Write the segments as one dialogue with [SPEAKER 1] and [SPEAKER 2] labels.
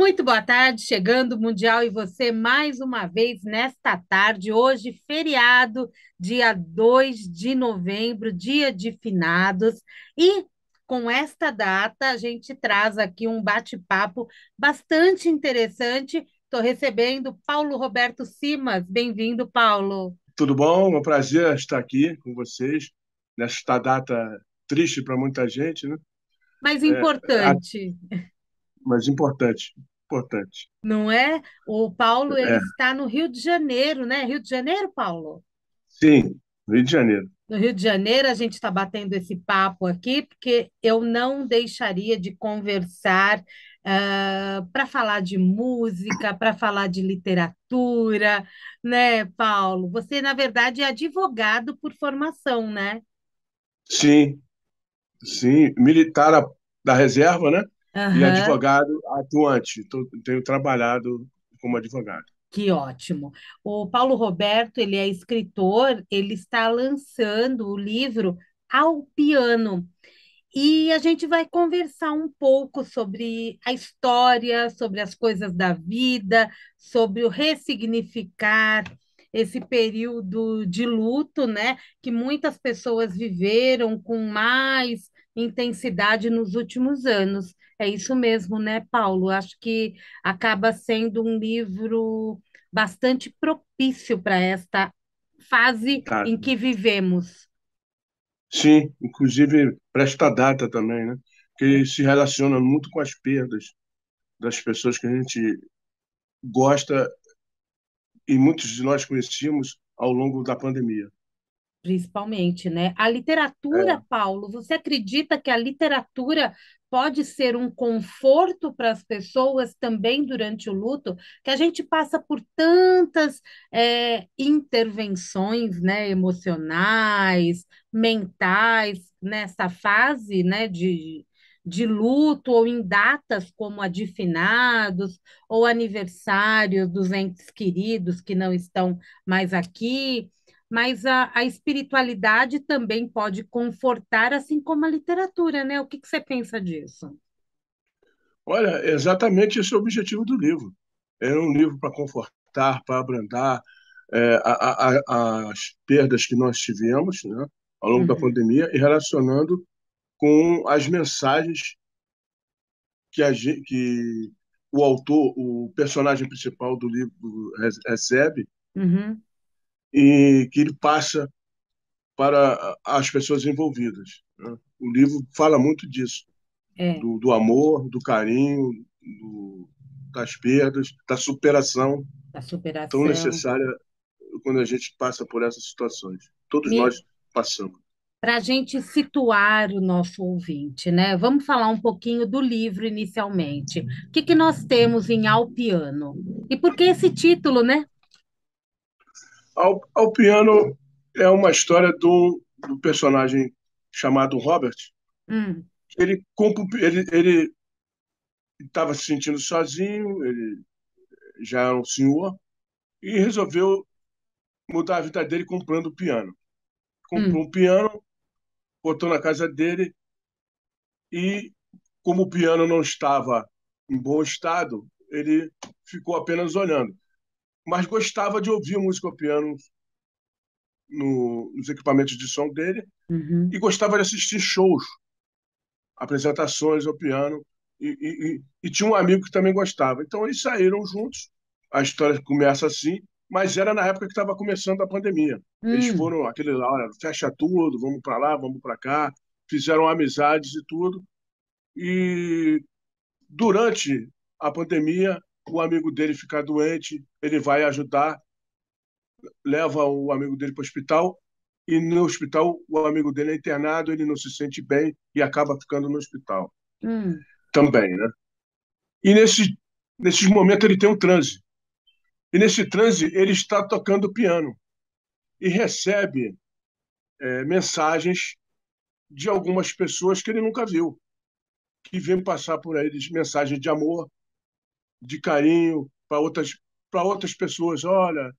[SPEAKER 1] Muito boa tarde, chegando o Mundial e você mais uma vez nesta tarde, hoje, feriado, dia 2 de novembro, dia de finados, e com esta data a gente traz aqui um bate-papo bastante interessante. Estou recebendo Paulo Roberto Simas. Bem-vindo, Paulo.
[SPEAKER 2] Tudo bom? É um prazer estar aqui com vocês nesta data triste para muita gente, né?
[SPEAKER 1] Mais
[SPEAKER 2] É,
[SPEAKER 1] importante,
[SPEAKER 2] mas importante, importante.
[SPEAKER 1] não é? O Paulo, ele
[SPEAKER 2] É,
[SPEAKER 1] está no Rio de Janeiro, né? Rio de Janeiro, Paulo?
[SPEAKER 2] sim, Rio de Janeiro.
[SPEAKER 1] No Rio de Janeiro, a gente está batendo esse papo aqui, porque eu não deixaria de conversar para falar de música, para falar de literatura, né, Paulo? Você, na verdade, é advogado por formação, né?
[SPEAKER 2] Sim, sim, militar da reserva, né? E
[SPEAKER 1] Aham.
[SPEAKER 2] advogado atuante. Tenho trabalhado como advogado.
[SPEAKER 1] Que ótimo. O Paulo Roberto, ele é escritor, ele está lançando o livro Ao Piano. E a gente vai conversar um pouco sobre a história, sobre as coisas da vida, sobre o ressignificar esse período de luto, né, que muitas pessoas viveram com mais intensidade nos últimos anos. É isso mesmo, né, Paulo? Acho que acaba sendo um livro bastante propício para esta fase
[SPEAKER 2] Tá.
[SPEAKER 1] em que vivemos.
[SPEAKER 2] Sim, inclusive para esta data também, né? Que se relaciona muito com as perdas das pessoas que a gente gosta e muitos de nós conhecíamos ao longo da pandemia.
[SPEAKER 1] Principalmente, né? A literatura,
[SPEAKER 2] É,
[SPEAKER 1] Paulo, você acredita que a literatura pode ser um conforto para as pessoas também durante o luto? Que a gente passa por tantas intervenções, né, emocionais, mentais, nessa fase, né, de luto, ou em datas como a de finados, ou aniversário dos entes queridos que não estão mais aqui, mas a espiritualidade também pode confortar, assim como a literatura, né? O que que você pensa disso?
[SPEAKER 2] olha, exatamente esse é o objetivo do livro. É um livro para confortar, para abrandar as perdas que nós tivemos, né, ao longo da
[SPEAKER 1] Uhum,
[SPEAKER 2] pandemia e relacionando com as mensagens que o autor, o personagem principal do livro recebe
[SPEAKER 1] uhum,
[SPEAKER 2] e que ele passa para as pessoas envolvidas, né? O livro fala muito disso,
[SPEAKER 1] é,
[SPEAKER 2] do amor, do carinho, das perdas, da superação
[SPEAKER 1] a
[SPEAKER 2] tão
[SPEAKER 1] superação.
[SPEAKER 2] necessária quando a gente passa por essas situações. Todos nós passamos.
[SPEAKER 1] Para a gente situar o nosso ouvinte, né? Vamos falar um pouquinho do livro inicialmente. O que que nós temos em Ao Piano? E por que esse título, né?
[SPEAKER 2] Ao piano é uma história do personagem chamado Robert.
[SPEAKER 1] Hum,
[SPEAKER 2] Ele estava se sentindo sozinho, ele já era um senhor, e resolveu mudar a vida dele comprando o piano. Comprou
[SPEAKER 1] hum,
[SPEAKER 2] um piano, botou na casa dele e, como o piano não estava em bom estado, ele ficou apenas olhando. Mas gostava de ouvir música ao piano nos equipamentos de som dele
[SPEAKER 1] uhum,
[SPEAKER 2] e gostava de assistir shows, apresentações ao piano. E tinha um amigo que também gostava. Então eles saíram juntos. A história começa assim, mas era na época que estava começando a pandemia. Eles
[SPEAKER 1] hum,
[SPEAKER 2] foram aquele lá, olha, fecha tudo, vamos para lá, vamos para cá, fizeram amizades e tudo. E durante a pandemia, o amigo dele fica doente, ele vai ajudar, leva o amigo dele para o hospital e no hospital o amigo dele é internado, ele não se sente bem e acaba ficando no hospital
[SPEAKER 1] hum,
[SPEAKER 2] também, né? E nesses momentos ele tem um transe. E nesse transe ele está tocando piano e recebe mensagens de algumas pessoas que ele nunca viu, que vêm passar por ele mensagens de amor, de carinho para outras pessoas. Olha,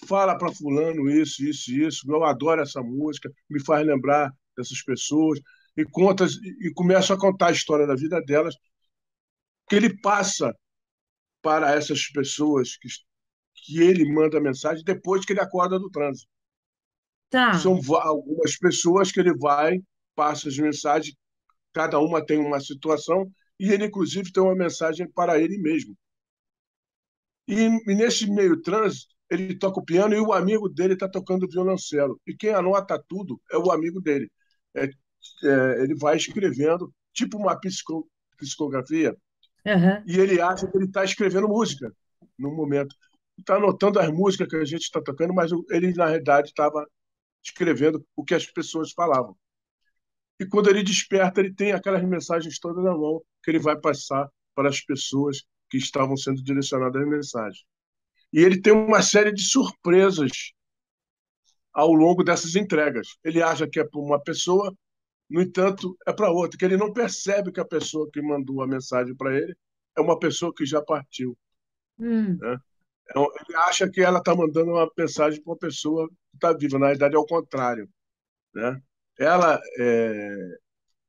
[SPEAKER 2] fala para fulano isso, isso, isso. Eu adoro essa música, me faz lembrar dessas pessoas e começa a contar a história da vida delas que ele passa. para essas pessoas que ele manda mensagem depois que ele acorda do transe.
[SPEAKER 1] Tá.
[SPEAKER 2] São algumas pessoas que ele vai, passa as mensagens, cada uma tem uma situação, e ele, inclusive, tem uma mensagem para ele mesmo. E nesse meio trânsito, ele toca o piano e o amigo dele está tocando violoncelo. E quem anota tudo é o amigo dele. É, ele vai escrevendo, tipo uma psicografia,
[SPEAKER 1] Aham.
[SPEAKER 2] e ele acha que ele está escrevendo música no momento. Está anotando as músicas que a gente está tocando, mas ele, na realidade, estava escrevendo o que as pessoas falavam. E quando ele desperta, ele tem aquelas mensagens todas na mão que ele vai passar para as pessoas que estavam sendo direcionadas as mensagens. E ele tem uma série de surpresas ao longo dessas entregas. Ele acha que é para uma pessoa, no entanto, é para outra, que ele não percebe que a pessoa que mandou a mensagem para ele é uma pessoa que já partiu.
[SPEAKER 1] Hum.
[SPEAKER 2] Né? Então, ele acha que ela está mandando uma mensagem para uma pessoa que está viva. Na verdade, é o contrário. Né? Ela,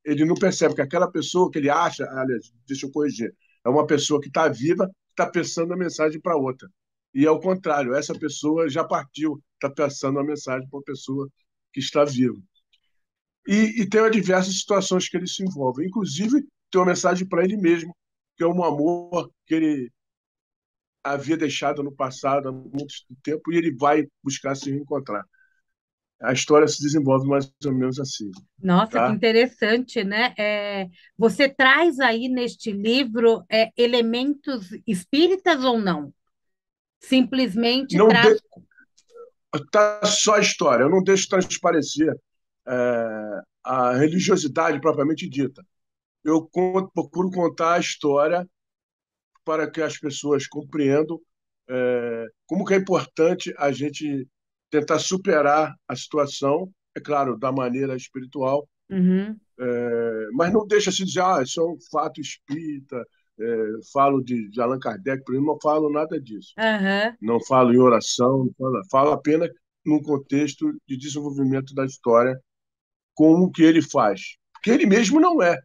[SPEAKER 2] ele não percebe que aquela pessoa que ele acha, aliás, deixa eu corrigir, é uma pessoa que está viva, está pensando a mensagem para outra. E é o contrário, essa pessoa já partiu, está passando a mensagem para uma pessoa que está viva. E tem diversas situações que ele se envolve. Inclusive, tem uma mensagem para ele mesmo, que é um amor que ele havia deixado no passado há muito tempo e ele vai buscar se reencontrar. A história se desenvolve mais ou menos assim,
[SPEAKER 1] Nossa, que
[SPEAKER 2] tá?
[SPEAKER 1] interessante, né? Você traz aí neste livro elementos espíritas ou não? Simplesmente
[SPEAKER 2] Não
[SPEAKER 1] traz.
[SPEAKER 2] de, tá só a história, eu não deixo transparecer a religiosidade propriamente dita. Eu procuro contar a história para que as pessoas compreendam como que é importante a gente tentar superar a situação, é claro, da maneira espiritual,
[SPEAKER 1] Uhum,
[SPEAKER 2] mas não deixa se dizer, isso é um fato espírita, falo de Allan Kardec, por exemplo, não falo nada disso.
[SPEAKER 1] aham.
[SPEAKER 2] Não falo em oração, falo apenas num contexto de desenvolvimento da história, como que ele faz. Porque ele mesmo não é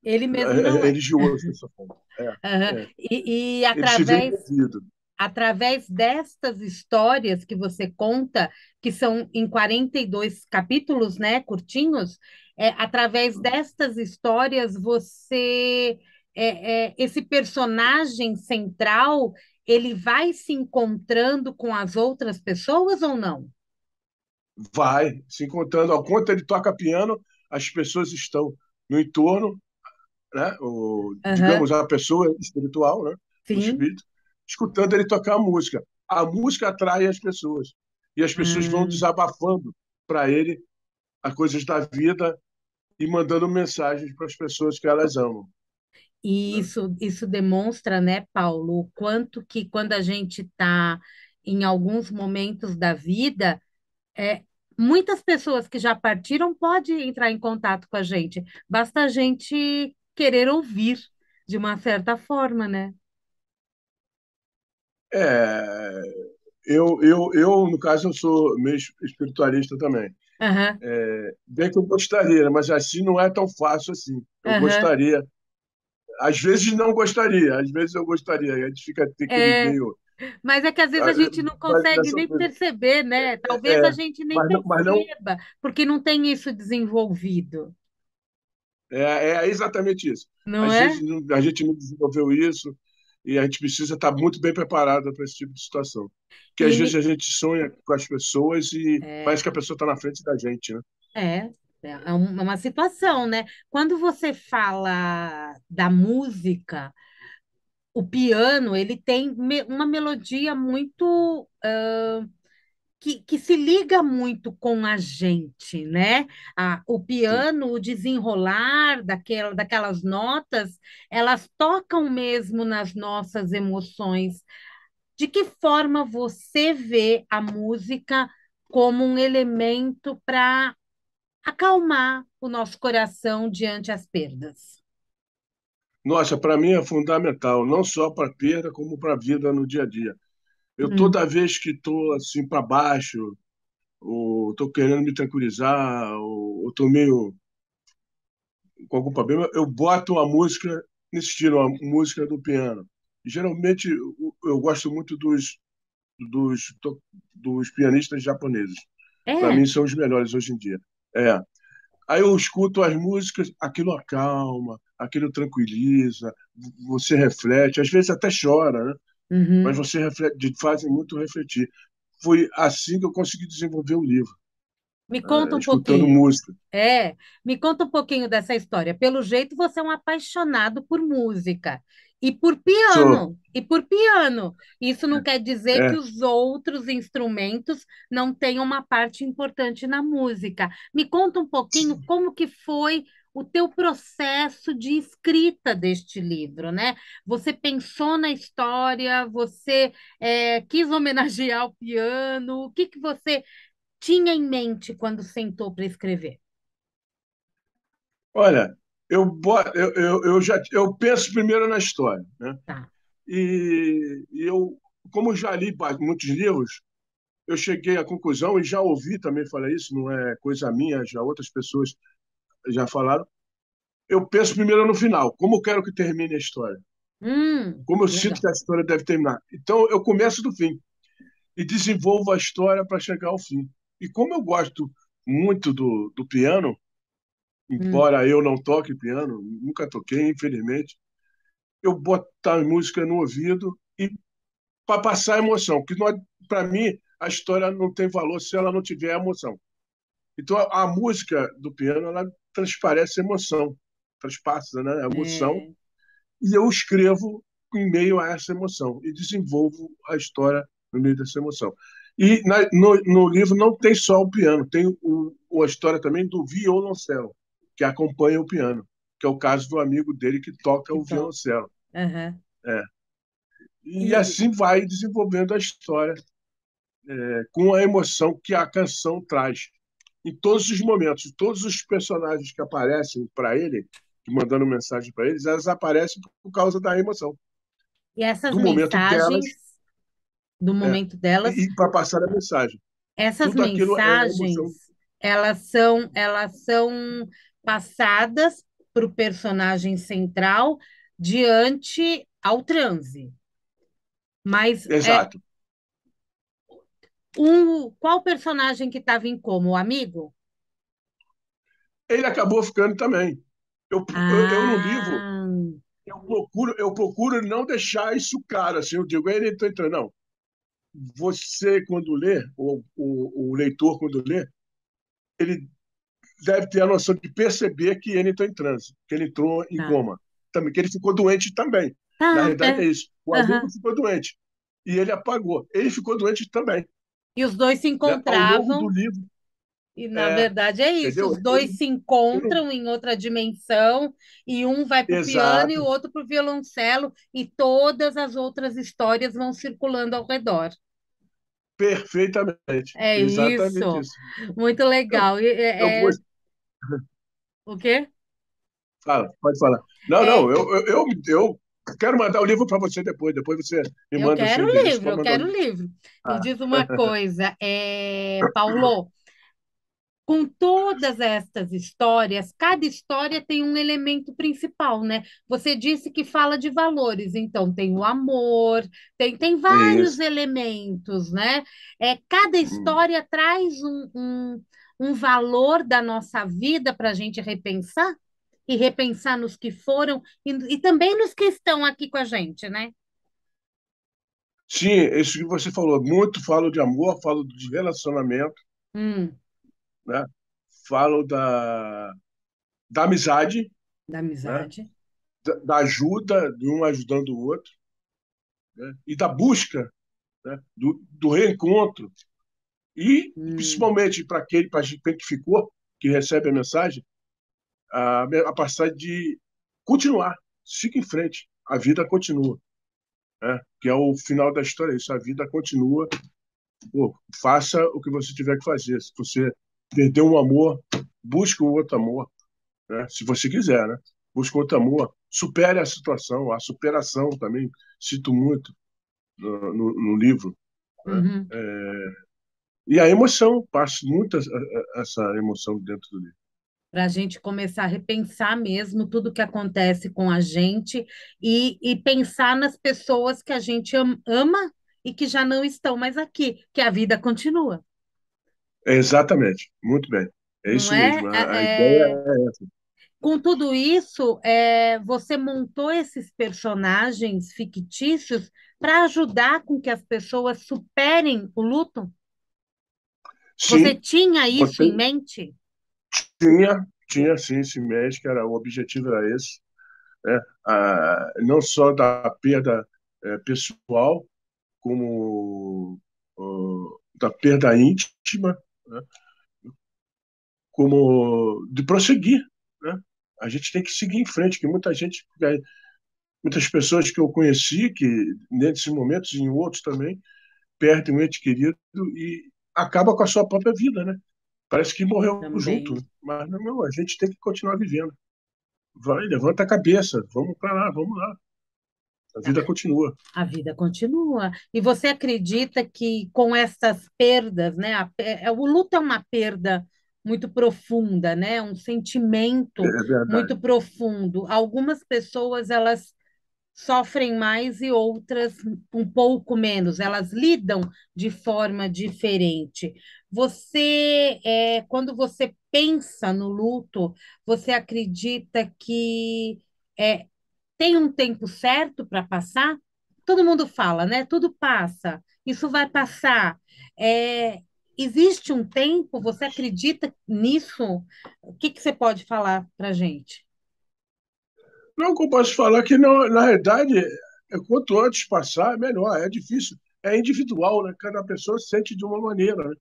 [SPEAKER 1] Ele mesmo não é.
[SPEAKER 2] religioso dessa forma.
[SPEAKER 1] Aham.
[SPEAKER 2] É.
[SPEAKER 1] E
[SPEAKER 2] Ele se vê
[SPEAKER 1] através,
[SPEAKER 2] envolvido.
[SPEAKER 1] através destas histórias que você conta, que são em 42 capítulos, né, curtinhos, através destas histórias, esse personagem central, ele vai se encontrando com as outras pessoas ou não?
[SPEAKER 2] Vai se encontrando. Ao quanto ele toca piano, as pessoas estão no entorno, né?
[SPEAKER 1] Aham,
[SPEAKER 2] Digamos, a pessoa espiritual, né? O
[SPEAKER 1] sim.
[SPEAKER 2] espírito, escutando ele tocar a música. A música atrai as pessoas. E as pessoas vão
[SPEAKER 1] Ah.
[SPEAKER 2] desabafando para ele as coisas da vida e mandando mensagens para as pessoas que elas amam.
[SPEAKER 1] E
[SPEAKER 2] Né?
[SPEAKER 1] isso demonstra, né, Paulo, o quanto que quando a gente está em alguns momentos da vida, é, muitas pessoas que já partiram podem entrar em contato com a gente. Basta a gente querer ouvir de uma certa forma, né?
[SPEAKER 2] É, no caso, eu sou meio espiritualista também.
[SPEAKER 1] Aham,
[SPEAKER 2] Bem que eu gostaria, mas assim não é tão fácil assim. Eu
[SPEAKER 1] aham.
[SPEAKER 2] gostaria. Às vezes não gostaria, às vezes eu gostaria. A gente fica tem aquele
[SPEAKER 1] É,
[SPEAKER 2] meio.
[SPEAKER 1] mas é que às vezes a gente não
[SPEAKER 2] Vai
[SPEAKER 1] consegue
[SPEAKER 2] dessa
[SPEAKER 1] nem
[SPEAKER 2] coisa.
[SPEAKER 1] perceber, né? Talvez a
[SPEAKER 2] É,
[SPEAKER 1] gente nem
[SPEAKER 2] mas não.
[SPEAKER 1] perceba, porque não tem isso desenvolvido,
[SPEAKER 2] É exatamente isso.
[SPEAKER 1] não
[SPEAKER 2] Às
[SPEAKER 1] é?
[SPEAKER 2] vezes a gente não desenvolveu isso e a gente precisa estar muito bem preparado para esse tipo de situação. Porque às
[SPEAKER 1] E
[SPEAKER 2] vezes
[SPEAKER 1] me-
[SPEAKER 2] a gente sonha com as pessoas e
[SPEAKER 1] é,
[SPEAKER 2] parece que a pessoa está na frente da gente, né?
[SPEAKER 1] É, é uma situação, né? Quando você fala da música, o piano, ele tem uma melodia muito, que se liga muito com a gente, né? O
[SPEAKER 2] Sim.
[SPEAKER 1] piano, o desenrolar daquelas notas, elas tocam mesmo nas nossas emoções. De que forma você vê a música como um elemento para acalmar o nosso coração diante as perdas?
[SPEAKER 2] Nossa, para mim é fundamental, não só para a perda, como para a vida no dia a dia. Eu
[SPEAKER 1] Hum.
[SPEAKER 2] toda vez que estou assim para baixo, ou estou querendo me tranquilizar, ou estou meio com algum problema, eu boto uma música nesse estilo, uma música do piano. Geralmente, eu gosto muito dos, dos pianistas japoneses. Para
[SPEAKER 1] É.
[SPEAKER 2] mim, são os melhores hoje em dia. É. Aí eu escuto as músicas, aquilo acalma, aquilo tranquiliza, você reflete, às vezes até chora, né? Mas
[SPEAKER 1] Uhum.
[SPEAKER 2] você reflete, fazem muito refletir. Foi assim que eu consegui desenvolver o livro,
[SPEAKER 1] Me conta um
[SPEAKER 2] escutando
[SPEAKER 1] pouquinho.
[SPEAKER 2] música.
[SPEAKER 1] Me conta um pouquinho dessa história. Pelo jeito, você é um apaixonado por música e por
[SPEAKER 2] Sou,
[SPEAKER 1] piano, e por piano. Isso não quer dizer que
[SPEAKER 2] é,
[SPEAKER 1] os outros instrumentos não tenham uma parte importante na música. Me conta um pouquinho como que foi o teu processo de escrita deste livro, né? Você pensou na história, você quis homenagear o piano, o que que você tinha em mente quando sentou para escrever?
[SPEAKER 2] olha, eu penso primeiro na história, né?
[SPEAKER 1] Tá.
[SPEAKER 2] E eu, como já li muitos livros, eu cheguei à conclusão e já ouvi também falar isso, não é coisa minha, já outras pessoas já falaram. Eu penso primeiro no final, como eu quero que termine a história, como eu sinto
[SPEAKER 1] Legal.
[SPEAKER 2] que a história deve terminar. Então eu começo do fim e desenvolvo a história para chegar ao fim. E como eu gosto muito do piano,
[SPEAKER 1] Hum,
[SPEAKER 2] embora eu não toque piano, nunca toquei, infelizmente, eu boto a música no ouvido e para passar a emoção, porque para mim a história não tem valor se ela não tiver emoção. Então a música do piano ela transparece emoção, transpassa, né, a emoção,
[SPEAKER 1] é,
[SPEAKER 2] e eu escrevo em meio a essa emoção e desenvolvo a história no meio dessa emoção. E no livro não tem só o piano, tem a história também do violoncelo, que acompanha o piano, que é o caso do amigo dele que toca
[SPEAKER 1] que
[SPEAKER 2] o
[SPEAKER 1] top.
[SPEAKER 2] violoncelo.
[SPEAKER 1] Aham.
[SPEAKER 2] É. E
[SPEAKER 1] E,
[SPEAKER 2] assim vai desenvolvendo a história, com a emoção que a canção traz. Em todos os momentos, todos os personagens que aparecem para ele, mandando mensagem para eles, elas aparecem por causa da emoção,
[SPEAKER 1] e essas
[SPEAKER 2] do momento delas,
[SPEAKER 1] mensagens, do
[SPEAKER 2] é,
[SPEAKER 1] momento delas,
[SPEAKER 2] e para passar a mensagem.
[SPEAKER 1] essas
[SPEAKER 2] Tudo aquilo é
[SPEAKER 1] mensagens,
[SPEAKER 2] emoção.
[SPEAKER 1] elas são passadas para o personagem central diante ao transe. Mas
[SPEAKER 2] Exato.
[SPEAKER 1] qual personagem que estava em como? O amigo?
[SPEAKER 2] Ele acabou ficando também. Eu no livro,
[SPEAKER 1] Ah,
[SPEAKER 2] eu procuro não deixar isso claro, assim, eu digo, ele está entrando, não. Você, quando lê, o leitor, quando lê, ele deve ter a noção de perceber que ele entrou em transe, que ele entrou em
[SPEAKER 1] tá.
[SPEAKER 2] coma. Também, que ele ficou doente também. Na
[SPEAKER 1] Tá,
[SPEAKER 2] realidade, é isso. O amigo
[SPEAKER 1] aham.
[SPEAKER 2] ficou doente e ele apagou. Ele ficou doente também.
[SPEAKER 1] E os dois se
[SPEAKER 2] Né? Ao longo do
[SPEAKER 1] encontravam,
[SPEAKER 2] livro,
[SPEAKER 1] e na verdade é isso,
[SPEAKER 2] entendeu?
[SPEAKER 1] os dois se
[SPEAKER 2] Eu não-
[SPEAKER 1] encontram em outra dimensão, e um vai para o piano e o
[SPEAKER 2] Exato,
[SPEAKER 1] outro para o violoncelo, e todas as outras histórias vão circulando ao redor.
[SPEAKER 2] perfeitamente.
[SPEAKER 1] É
[SPEAKER 2] Exatamente
[SPEAKER 1] isso,
[SPEAKER 2] isso.
[SPEAKER 1] muito
[SPEAKER 2] Eu,
[SPEAKER 1] legal.
[SPEAKER 2] eu gosto.
[SPEAKER 1] O quê?
[SPEAKER 2] Fala, pode falar. Não,
[SPEAKER 1] É,
[SPEAKER 2] não, eu quero mandar o livro para você depois. Depois você me
[SPEAKER 1] eu
[SPEAKER 2] manda o
[SPEAKER 1] quero
[SPEAKER 2] seu
[SPEAKER 1] o
[SPEAKER 2] endereço
[SPEAKER 1] livro,
[SPEAKER 2] para
[SPEAKER 1] eu
[SPEAKER 2] mandar o
[SPEAKER 1] quero o
[SPEAKER 2] livro.
[SPEAKER 1] livro. Me
[SPEAKER 2] Ah,
[SPEAKER 1] diz uma coisa, Paulo. Com todas estas histórias, cada história tem um elemento principal, né? Você disse que fala de valores, então tem o amor, tem
[SPEAKER 2] é
[SPEAKER 1] vários
[SPEAKER 2] isso.
[SPEAKER 1] elementos, né? Cada
[SPEAKER 2] Hum.
[SPEAKER 1] história traz um valor da nossa vida para a gente repensar e repensar nos que foram e também nos que estão aqui com a gente, né?
[SPEAKER 2] Sim, isso que você falou. Muito falo de amor, falo de relacionamento,
[SPEAKER 1] Hum,
[SPEAKER 2] né? Falo da amizade,
[SPEAKER 1] da
[SPEAKER 2] né?
[SPEAKER 1] amizade.
[SPEAKER 2] Da ajuda, de um ajudando o outro, né? E da busca, né? Do reencontro. E,
[SPEAKER 1] Hum,
[SPEAKER 2] principalmente para aquele para que ficou, que recebe a mensagem, a passagem de continuar, siga em frente, a vida continua. Né? Que é o final da história, isso, a vida continua. Pô, faça o que você tiver que fazer. Se você perdeu um amor, busque um outro amor, né? Se você quiser, né? Busque outro amor, supere a situação, a superação também, cito muito no livro. Né?
[SPEAKER 1] uhum.
[SPEAKER 2] E a emoção, passo muito essa emoção dentro do livro.
[SPEAKER 1] para a gente começar a repensar mesmo tudo que acontece com a gente e pensar nas pessoas que a gente ama e que já não estão mais aqui, que a vida continua,
[SPEAKER 2] Exatamente, muito bem. É
[SPEAKER 1] não
[SPEAKER 2] isso
[SPEAKER 1] é?
[SPEAKER 2] mesmo. A ideia é essa.
[SPEAKER 1] Com tudo isso, você montou esses personagens fictícios para ajudar com que as pessoas superem o luto? Você
[SPEAKER 2] Sim,
[SPEAKER 1] tinha isso em
[SPEAKER 2] botei,
[SPEAKER 1] mente?
[SPEAKER 2] tinha sim esse mês, que era o objetivo era esse, né? Não só da perda pessoal, como da perda íntima, né? Como de prosseguir, né? A gente tem que seguir em frente, que muita gente, muitas pessoas que eu conheci, que nesses momentos e em outros também, perdem um ente querido e acaba com a sua própria vida, né? Parece que morreu junto,
[SPEAKER 1] Também.
[SPEAKER 2] mas não, a gente tem que continuar vivendo. Vai, levanta a cabeça, vamos para lá, vamos lá. A vida continua.
[SPEAKER 1] A vida continua. E você acredita que com essas perdas, né? O luto é uma perda muito profunda, né? Um sentimento
[SPEAKER 2] É verdade.
[SPEAKER 1] muito profundo. Algumas pessoas elas sofrem mais e outras um pouco menos. Elas lidam de forma diferente. Quando você pensa no luto, você acredita que é, tem um tempo certo para passar? Todo mundo fala, né? Tudo passa, isso vai passar. É, existe um tempo? Você acredita nisso? O que que você pode falar para gente?
[SPEAKER 2] Não, que eu posso falar que, não, na realidade, quanto antes passar, é melhor. É difícil. É individual, né? Cada pessoa sente de uma maneira, né?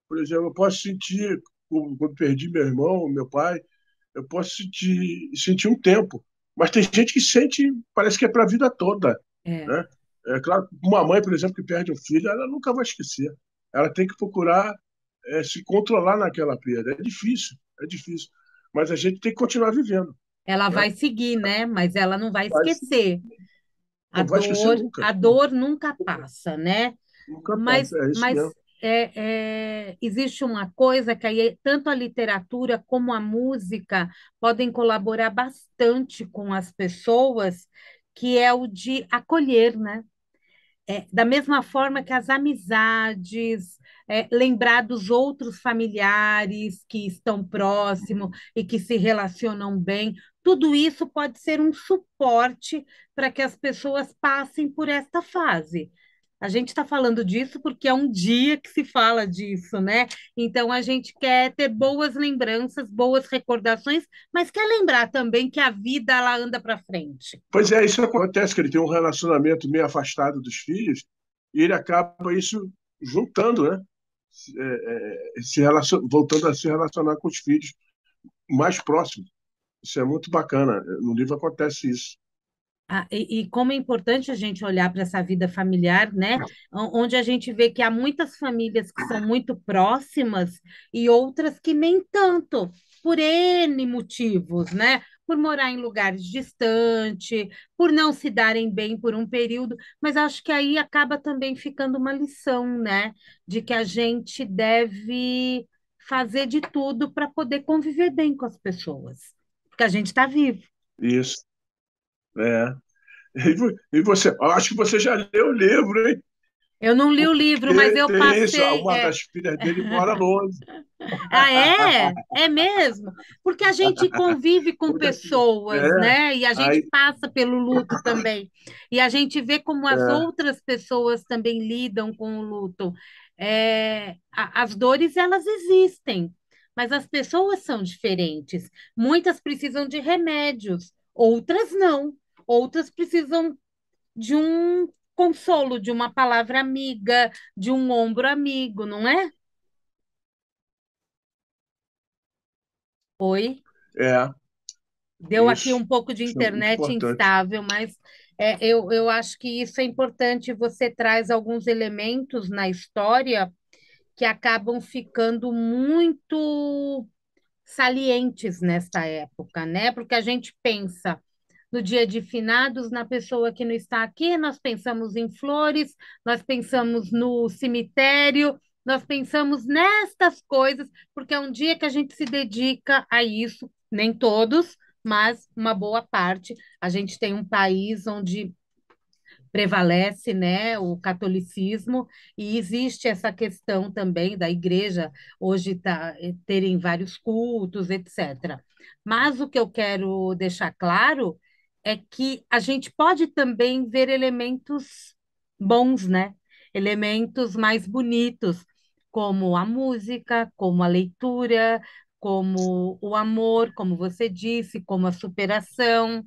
[SPEAKER 2] Por exemplo, eu posso sentir, quando perdi meu irmão, meu pai, eu posso sentir um tempo. Mas tem gente que sente, parece que é para a vida toda,
[SPEAKER 1] É,
[SPEAKER 2] né? É claro, uma mãe, por exemplo, que perde um filho, ela nunca vai esquecer. Ela tem que procurar se controlar naquela perda. É difícil, é difícil. Mas a gente tem que continuar vivendo,
[SPEAKER 1] ela
[SPEAKER 2] né?
[SPEAKER 1] vai seguir, né? Mas ela não vai
[SPEAKER 2] Mas
[SPEAKER 1] esquecer.
[SPEAKER 2] não vai esquecer nunca.
[SPEAKER 1] A dor nunca passa, né?
[SPEAKER 2] Nunca passa. É isso
[SPEAKER 1] Mas
[SPEAKER 2] mesmo.
[SPEAKER 1] existe uma coisa que aí, tanto a literatura como a música podem colaborar bastante com as pessoas, que é o de acolher, né? Da mesma forma que as amizades, lembrar dos outros familiares que estão próximos e que se relacionam bem, tudo isso pode ser um suporte para que as pessoas passem por esta fase. A gente está falando disso porque é um dia que se fala disso, né? Então a gente quer ter boas lembranças, boas recordações, mas quer lembrar também que a vida ela anda para frente.
[SPEAKER 2] Pois é, isso acontece, que ele tem um relacionamento meio afastado dos filhos e ele acaba isso juntando, né? Voltando a se relacionar com os filhos mais próximos. Isso é muito bacana. No livro acontece isso.
[SPEAKER 1] E como é importante a gente olhar para essa vida familiar, né? Onde a gente vê que há muitas famílias que são muito próximas e outras que nem tanto, por N motivos, né? Por morar em lugares distantes, por não se darem bem por um período, mas acho que aí acaba também ficando uma lição, né? De que a gente deve fazer de tudo para poder conviver bem com as pessoas, porque a gente está vivo.
[SPEAKER 2] Isso. É. E você? Acho que você já leu o livro, hein?
[SPEAKER 1] Eu não li o livro, mas
[SPEAKER 2] Porque
[SPEAKER 1] eu
[SPEAKER 2] tem isso.
[SPEAKER 1] passei.
[SPEAKER 2] Uma das filhas dele mora longe.
[SPEAKER 1] Ah, é? É mesmo? Porque a gente convive com
[SPEAKER 2] Uma das filhas.
[SPEAKER 1] pessoas, né? E a gente
[SPEAKER 2] Aí,
[SPEAKER 1] passa pelo luto também. E a gente vê como as
[SPEAKER 2] é,
[SPEAKER 1] outras pessoas também lidam com o luto. As dores, elas existem, mas as pessoas são diferentes. Muitas precisam de remédios, outras não. Outras precisam de um consolo, de uma palavra amiga, de um ombro amigo, não é? Oi,
[SPEAKER 2] é,
[SPEAKER 1] deu aqui
[SPEAKER 2] isso.
[SPEAKER 1] um pouco de
[SPEAKER 2] Isso é muito
[SPEAKER 1] internet
[SPEAKER 2] importante.
[SPEAKER 1] instável, mas eu acho que isso é importante. Você traz alguns elementos na história que acabam ficando muito salientes nesta época, né? Porque a gente pensa no dia de finados, na pessoa que não está aqui, nós pensamos em flores, nós pensamos no cemitério, nós pensamos nestas coisas, porque é um dia que a gente se dedica a isso, nem todos, mas uma boa parte. A gente tem um país onde prevalece, né, o catolicismo, e existe essa questão também da igreja hoje terem vários cultos, etc. Mas o que eu quero deixar claro é que a gente pode também ver elementos bons, né? Elementos mais bonitos, como a música, como a leitura, como o amor, como você disse, como a superação,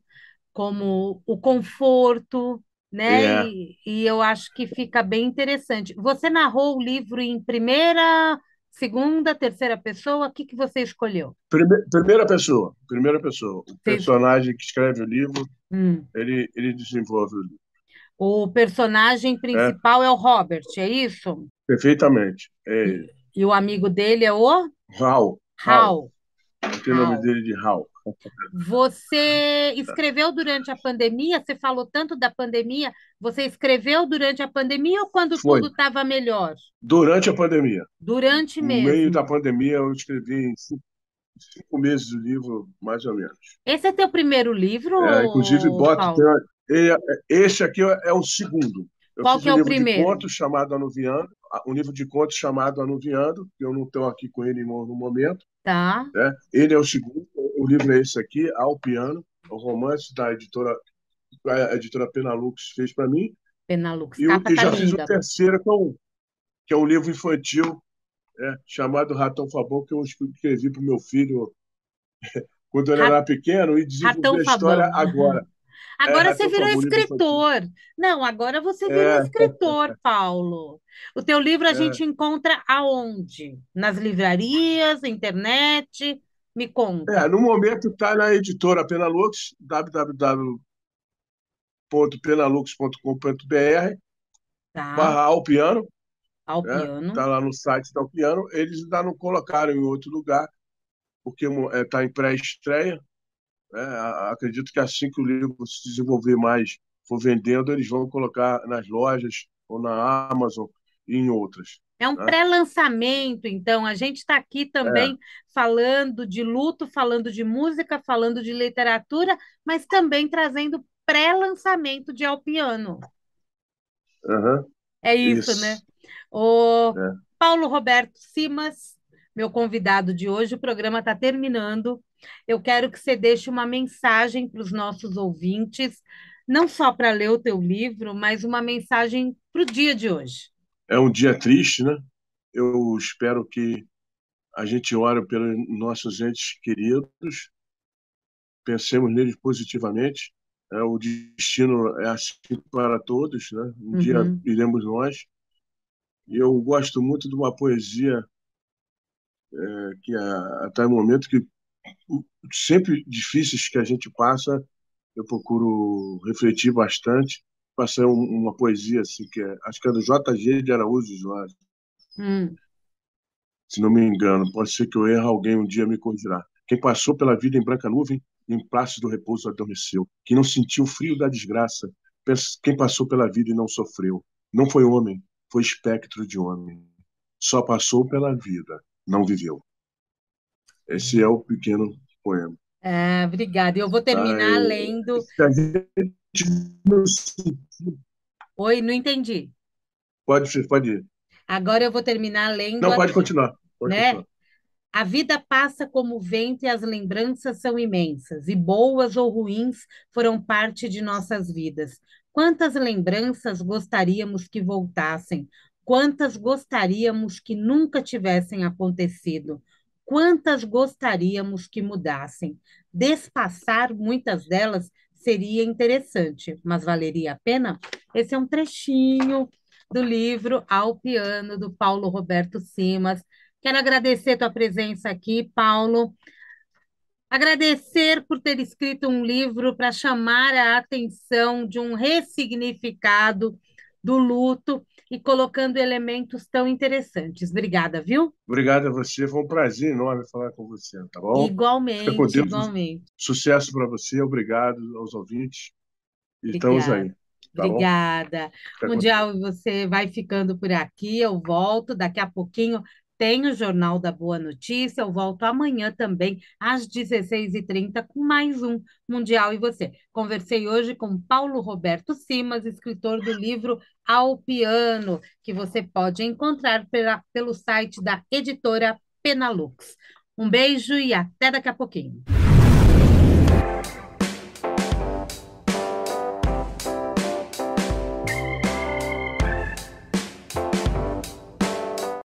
[SPEAKER 1] como o conforto, né?
[SPEAKER 2] É,
[SPEAKER 1] E eu acho que fica bem interessante. Você narrou o livro em primeira, segunda, terceira pessoa? O que que você escolheu?
[SPEAKER 2] primeira pessoa, primeira pessoa. O
[SPEAKER 1] Vocês-
[SPEAKER 2] personagem que escreve o livro,
[SPEAKER 1] hum.
[SPEAKER 2] ele desenvolve o livro.
[SPEAKER 1] O personagem
[SPEAKER 2] É,
[SPEAKER 1] principal é o Robert, é isso?
[SPEAKER 2] perfeitamente. É,
[SPEAKER 1] E o amigo dele é o
[SPEAKER 2] Hal,
[SPEAKER 1] Hal.
[SPEAKER 2] tem o nome
[SPEAKER 1] Hal.
[SPEAKER 2] dele de Hal.
[SPEAKER 1] Você escreveu durante a pandemia? Você falou tanto da pandemia. Você escreveu durante a pandemia ou quando
[SPEAKER 2] Foi
[SPEAKER 1] tudo estava melhor?
[SPEAKER 2] durante a pandemia.
[SPEAKER 1] Durante
[SPEAKER 2] No meio da
[SPEAKER 1] mesmo.
[SPEAKER 2] pandemia, eu escrevi em 5 meses o livro, mais ou menos.
[SPEAKER 1] Esse é teu primeiro
[SPEAKER 2] Inclusive,
[SPEAKER 1] livro, Paulo?
[SPEAKER 2] esse aqui é o segundo. Eu
[SPEAKER 1] Qual
[SPEAKER 2] fiz
[SPEAKER 1] que é
[SPEAKER 2] um
[SPEAKER 1] o
[SPEAKER 2] livro de
[SPEAKER 1] primeiro?
[SPEAKER 2] contos chamado Anuviando, um livro de contos chamado Anuviando, que eu não estou aqui com ele no momento.
[SPEAKER 1] Tá?
[SPEAKER 2] Né? Ele é o segundo. O livro é esse aqui, Ao Piano, é um romance da editora, a editora Penalux fez para mim.
[SPEAKER 1] Penalux.
[SPEAKER 2] E,
[SPEAKER 1] Capa
[SPEAKER 2] e
[SPEAKER 1] tá
[SPEAKER 2] já fiz o
[SPEAKER 1] linda.
[SPEAKER 2] terceiro, que é um livro infantil, chamado Ratão Fabão, que eu escrevi para o meu filho quando ele
[SPEAKER 1] Ra-
[SPEAKER 2] era pequeno e desenvolvi
[SPEAKER 1] Ratão
[SPEAKER 2] a história
[SPEAKER 1] Fabão.
[SPEAKER 2] agora.
[SPEAKER 1] Agora você
[SPEAKER 2] Ratão
[SPEAKER 1] virou
[SPEAKER 2] Fabão, livro infantil.
[SPEAKER 1] escritor. Não, agora você virou
[SPEAKER 2] É,
[SPEAKER 1] escritor, Paulo. O teu livro a
[SPEAKER 2] é,
[SPEAKER 1] gente encontra aonde? Nas livrarias, internet? Me conta.
[SPEAKER 2] no momento está na editora Penalux, www.penalux.com.br
[SPEAKER 1] Tá?
[SPEAKER 2] barra ao piano,
[SPEAKER 1] Ao
[SPEAKER 2] né?
[SPEAKER 1] piano.
[SPEAKER 2] Está lá no site da Piano. Eles ainda não colocaram em outro lugar, porque está em pré-estreia. Né? Acredito que assim que o livro se desenvolver mais, for vendendo, eles vão colocar nas lojas ou na Amazon e em outras.
[SPEAKER 1] É um
[SPEAKER 2] Né?
[SPEAKER 1] pré-lançamento, então. A gente está aqui
[SPEAKER 2] É,
[SPEAKER 1] também falando de luto, falando de música, falando de literatura, mas também trazendo pré-lançamento de Ao Piano.
[SPEAKER 2] aham,
[SPEAKER 1] É isso, né?
[SPEAKER 2] isso.
[SPEAKER 1] O
[SPEAKER 2] Né?
[SPEAKER 1] Paulo Roberto Simas, meu convidado de hoje, o programa está terminando. Eu quero que você deixe uma mensagem para os nossos ouvintes, não só para ler o teu livro, mas uma mensagem para o dia de hoje.
[SPEAKER 2] É um dia triste, né? Eu espero que a gente ore pelos nossos entes queridos, pensemos neles positivamente. O destino é assim para todos, né? Um dia
[SPEAKER 1] Uhum.
[SPEAKER 2] iremos nós. E eu gosto muito de uma poesia que até o momento que sempre difíceis que a gente passa, eu procuro refletir bastante. Passei uma poesia assim acho que é do JG de Araújo Jorge,
[SPEAKER 1] Hum.
[SPEAKER 2] se não me engano. Pode ser que eu erre, alguém um dia me corrigirá. Quem passou pela vida em branca nuvem, em plácido repouso adormeceu. Quem não sentiu o frio da desgraça, quem passou pela vida e não sofreu. Não foi homem, foi espectro de homem. Só passou pela vida, não viveu. Esse é o pequeno poema.
[SPEAKER 1] Ah, obrigada. Eu vou
[SPEAKER 2] Tá?
[SPEAKER 1] terminar lendo.
[SPEAKER 2] Se a gente não
[SPEAKER 1] Oi, não entendi.
[SPEAKER 2] pode ir.
[SPEAKER 1] Agora eu vou terminar lendo
[SPEAKER 2] Não, pode
[SPEAKER 1] aqui,
[SPEAKER 2] continuar. Pode
[SPEAKER 1] né?
[SPEAKER 2] continuar.
[SPEAKER 1] A vida passa como o vento e as lembranças são imensas, e boas ou ruins foram parte de nossas vidas. Quantas lembranças gostaríamos que voltassem? Quantas gostaríamos que nunca tivessem acontecido? Quantas gostaríamos que mudassem? Despassar muitas delas seria interessante, mas valeria a pena? Esse é um trechinho do livro Ao Piano, do Paulo Roberto Simas. Quero agradecer a tua presença aqui, Paulo. Agradecer por ter escrito um livro para chamar a atenção de um ressignificado do luto e colocando elementos tão interessantes. Obrigada, viu?
[SPEAKER 2] Obrigado a você. Foi um prazer enorme falar com você, tá bom? Fica com
[SPEAKER 1] Igualmente,
[SPEAKER 2] Deus.
[SPEAKER 1] igualmente.
[SPEAKER 2] Sucesso para você. Obrigado aos ouvintes. E estamos
[SPEAKER 1] Obrigada.
[SPEAKER 2] aí. tá bom?
[SPEAKER 1] Obrigada.
[SPEAKER 2] Fica com Deus.
[SPEAKER 1] Mundial, você vai ficando por aqui. Eu volto daqui a pouquinho. Tem o Jornal da Boa Notícia. Eu volto amanhã também, às 16h30, com mais um Mundial e você. Conversei hoje com Paulo Roberto Simas, escritor do livro Ao Piano, que você pode encontrar pelo site da editora Penalux. Um beijo e até daqui a pouquinho.